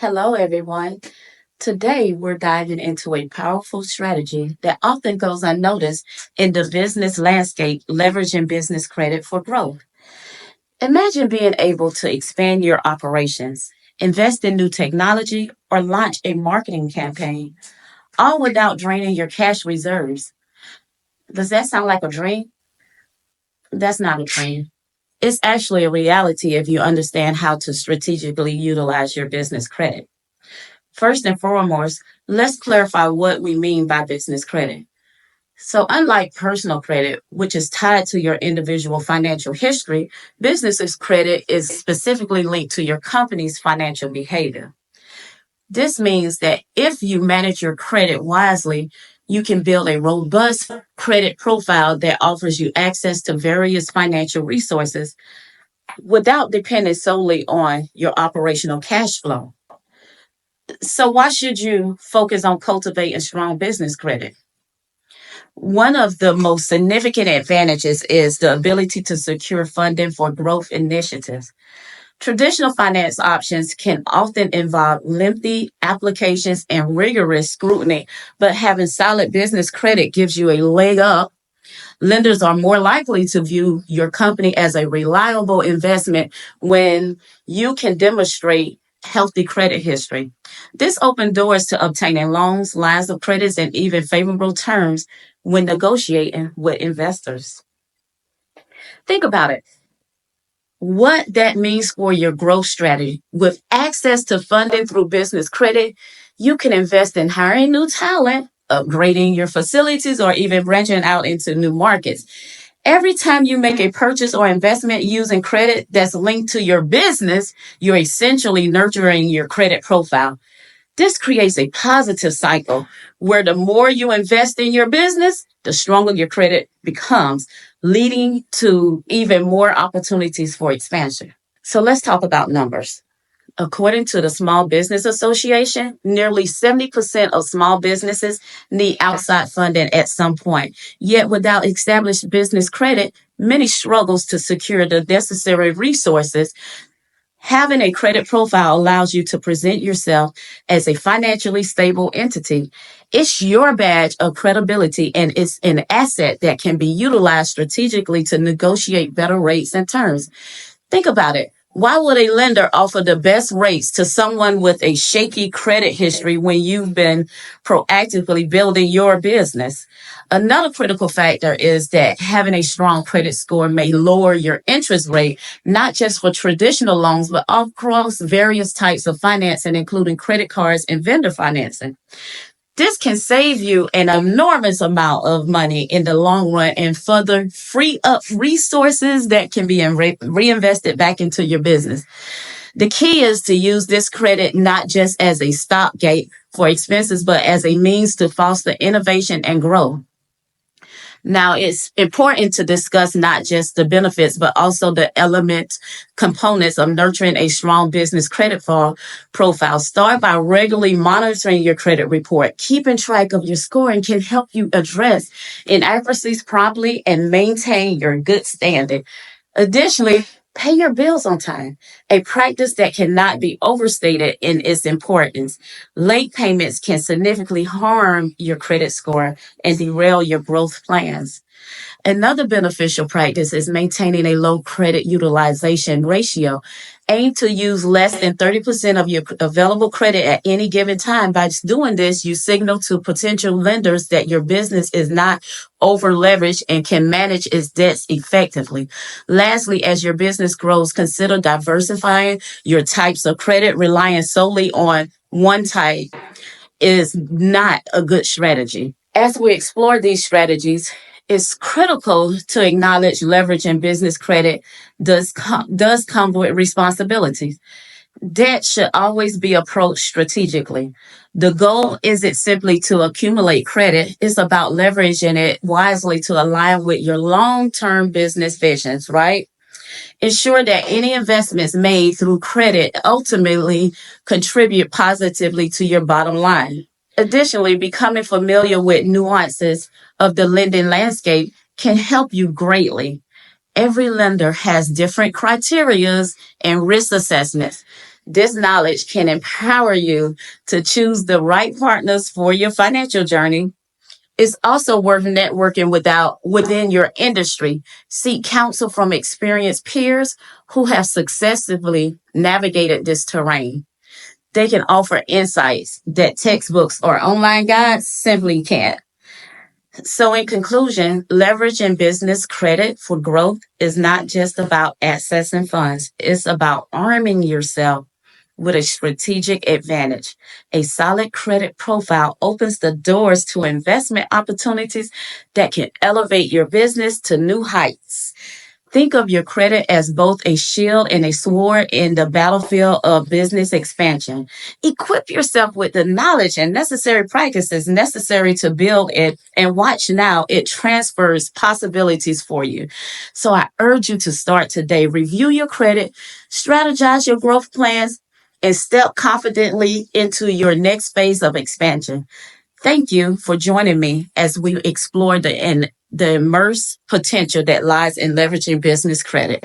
Hello, everyone. Today, we're diving into a powerful strategy that often goes unnoticed in the business landscape, leveraging business credit for growth. Imagine being able to expand your operations, invest in new technology, or launch a marketing campaign, all without draining your cash reserves. Does that sound like a dream? That's not a dream. It's actually a reality if you understand how to strategically utilize your business credit. First and foremost, let's clarify what we mean by business credit. So, unlike personal credit, which is tied to your individual financial history, business credit is specifically linked to your company's financial behavior. This means that if you manage your credit wisely, you can build a robust credit profile that offers you access to various financial resources without depending solely on your operational cash flow. So, why should you focus on cultivating strong business credit? One of the most significant advantages is the ability to secure funding for growth initiatives. Traditional finance options can often involve lengthy applications and rigorous scrutiny, but having solid business credit gives you a leg up. Lenders are more likely to view your company as a reliable investment when you can demonstrate healthy credit history. This opens doors to obtaining loans, lines of credits, and even favorable terms when negotiating with investors. Think about it. What that means for your growth strategy. With access to funding through business credit, you can invest in hiring new talent, upgrading your facilities, or even branching out into new markets. Every time you make a purchase or investment using credit that's linked to your business, you're essentially nurturing your credit profile. This creates a positive cycle where the more you invest in your business, the stronger your credit becomes, leading to even more opportunities for expansion. So let's talk about numbers. According to the Small Business Association, nearly 70% of small businesses need outside funding at some point. Yet without established business credit, many struggles to secure the necessary resources. Having a credit profile allows you to present yourself as a financially stable entity. It's your badge of credibility and it's an asset that can be utilized strategically to negotiate better rates and terms. Think about it. Why would a lender offer the best rates to someone with a shaky credit history when you've been proactively building your business? Another critical factor is that having a strong credit score may lower your interest rate, not just for traditional loans, but across various types of financing, including credit cards and vendor financing. This can save you an enormous amount of money in the long run and further free up resources that can be reinvested back into your business. The key is to use this credit not just as a stopgate for expenses, but as a means to foster innovation and growth. Now, it's important to discuss not just the benefits, but also the components of nurturing a strong business credit profile. Start by regularly monitoring your credit report. Keeping track of your scoring can help you address inaccuracies promptly and maintain your good standing. Additionally, pay your bills on time, a practice that cannot be overstated in its importance. Late payments can significantly harm your credit score and derail your growth plans. Another beneficial practice is maintaining a low credit utilization ratio. Aim to use less than 30% of your available credit at any given time. By doing this, you signal to potential lenders that your business is not over leveraged and can manage its debts effectively. Lastly, as your business grows, consider diversifying your types of credit. Relying solely on one type is not a good strategy. As we explore these strategies, it's critical to acknowledge leverage and business credit does come with responsibilities. Debt should always be approached strategically. The goal isn't simply to accumulate credit, it's about leveraging it wisely to align with your long-term business visions, right? Ensure that any investments made through credit ultimately contribute positively to your bottom line. Additionally, becoming familiar with nuances of the lending landscape can help you greatly. Every lender has different criterias and risk assessments. This knowledge can empower you to choose the right partners for your financial journey. It's also worth networking within your industry. Seek counsel from experienced peers who have successfully navigated this terrain. They can offer insights that textbooks or online guides simply can't. So, in conclusion, leveraging business credit for growth is not just about accessing funds, it's about arming yourself with a strategic advantage. A solid credit profile opens the doors to investment opportunities that can elevate your business to new heights. Think of your credit as both a shield and a sword in the battlefield of business expansion. Equip yourself with the knowledge and necessary practices necessary to build it, and watch now it transfers possibilities for you. So I urge you to start today. Review your credit, strategize your growth plans, and step confidently into your next phase of expansion. Thank you for joining me as we explore the immense potential that lies in leveraging business credit.